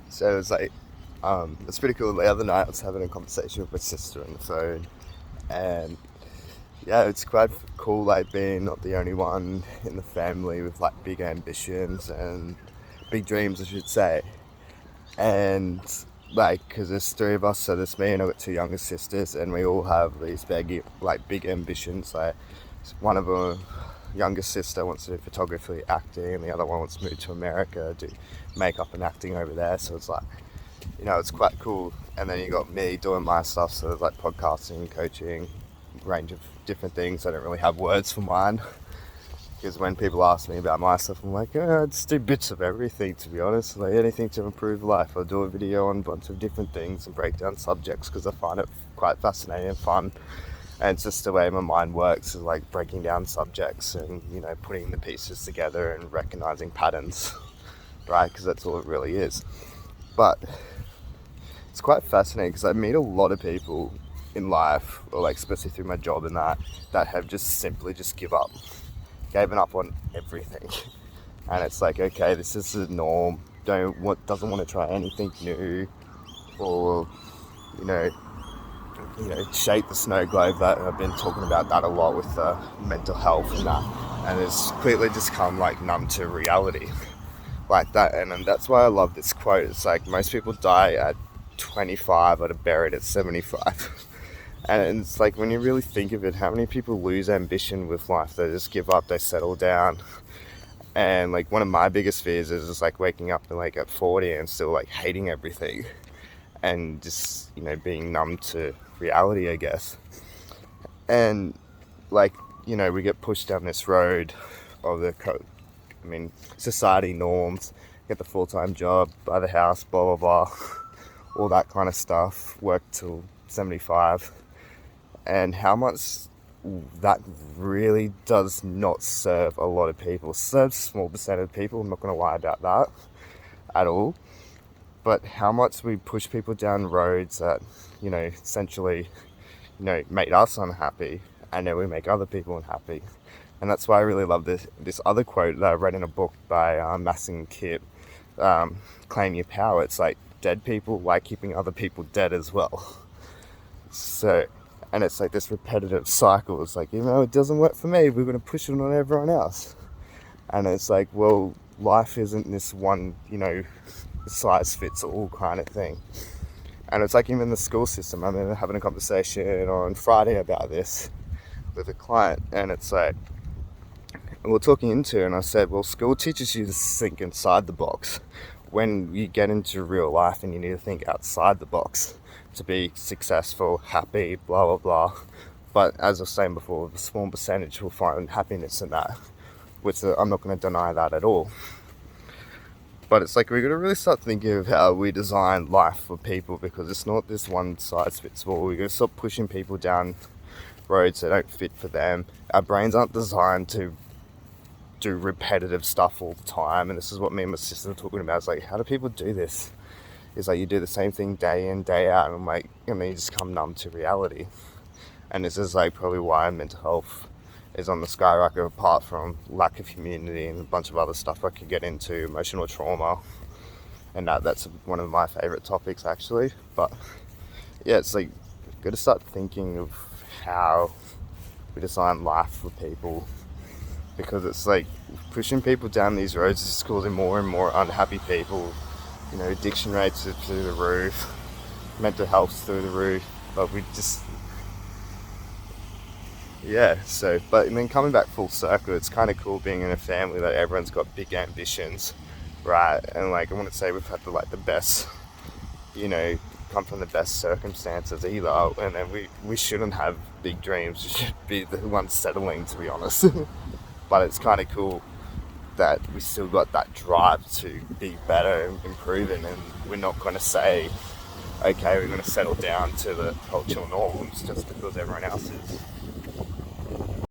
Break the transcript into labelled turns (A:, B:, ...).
A: So it's like, it's pretty cool. The other night I was having a conversation with my sister on the phone, and yeah, it's quite cool, like being not the only one in the family with like big ambitions and big dreams, I should say. And like, because there's three of us, so there's me and I've got two younger sisters, and we all have these big ambitions. Like, one of them, youngest sister, wants to do photography, acting, and the other one wants to move to America, do makeup and acting over there. So it's like, it's quite cool. And then you got me doing my stuff, so there's like podcasting, coaching, range of different things. I don't really have words for mine because when people ask me about my stuff, I'm like, I just do bits of everything, to be honest. Like anything to improve life. I'll do a video on a bunch of different things and break down subjects because I find it quite fascinating and fun. And it's just the way my mind works, is like breaking down subjects and putting the pieces together and recognizing patterns, right? Because that's all it really is. But it's quite fascinating because I meet a lot of people in life, or like especially through my job and that have just simply just given up on everything. And it's like, okay, this is the norm. Doesn't want to try anything new, or you know, shape the snow globe. That I've been talking about that a lot with mental health and that, and it's completely just come like numb to reality, like that. And that's why I love this quote. It's like most people die at 25 or are buried at 75. And it's like, when you really think of it, how many people lose ambition with life? They just give up, they settle down. And like, one of my biggest fears is just like waking up like at 40 and still like hating everything and just, being numb to reality, I guess. And like, we get pushed down this road of society norms, get the full-time job, buy the house, blah, blah, blah, all that kind of stuff, work till 75. And how much that really does not serve a lot of people. It serves a small percent of people, I'm not going to lie about that at all. But how much we push people down roads that, essentially, make us unhappy, and then we make other people unhappy. And that's why I really love this other quote that I read in a book by Masson Kip, Claim Your Power. It's like, dead people like keeping other people dead as well. So, and it's like this repetitive cycle. It's like, it doesn't work for me, we're going to push it on everyone else. And it's like, well, life isn't this one, size fits all kind of thing. And it's like, even the school system. I remember having a conversation on Friday about this with a client, and it's like, we're talking into, and I said, well, school teaches you to think inside the box. When you get into real life and you need to think outside the box to be successful, happy, blah, blah, blah. But as I was saying before, the small percentage will find happiness in that, which I'm not going to deny that at all. But it's like, we've got to really start thinking of how we design life for people, because it's not this one size fits all. We've got to stop pushing people down roads that don't fit for them. Our brains aren't designed to do repetitive stuff all the time, and this is what me and my sister are talking about. It's like, how do people do this? It's like, you do the same thing day in, day out, and I'm like, and then you just come numb to reality. And this is like probably why mental health is on the skyrocket, apart from lack of community and a bunch of other stuff I could get into, emotional trauma, and that's one of my favorite topics, actually. But yeah, it's like, we've got to start thinking of how we design life for people, because it's like, pushing people down these roads is causing more and more unhappy people. Addiction rates are through the roof, mental health's through the roof, but we just, yeah. So, but then coming back full circle, it's kind of cool being in a family that everyone's got big ambitions, right? And like, I want to say we've had the best, come from the best circumstances either, and then we shouldn't have big dreams. We should be the ones settling, to be honest. But it's kind of cool that we still got that drive to be better and improving, and we're not going to say, okay, we're going to settle down to the cultural norms just because everyone else is.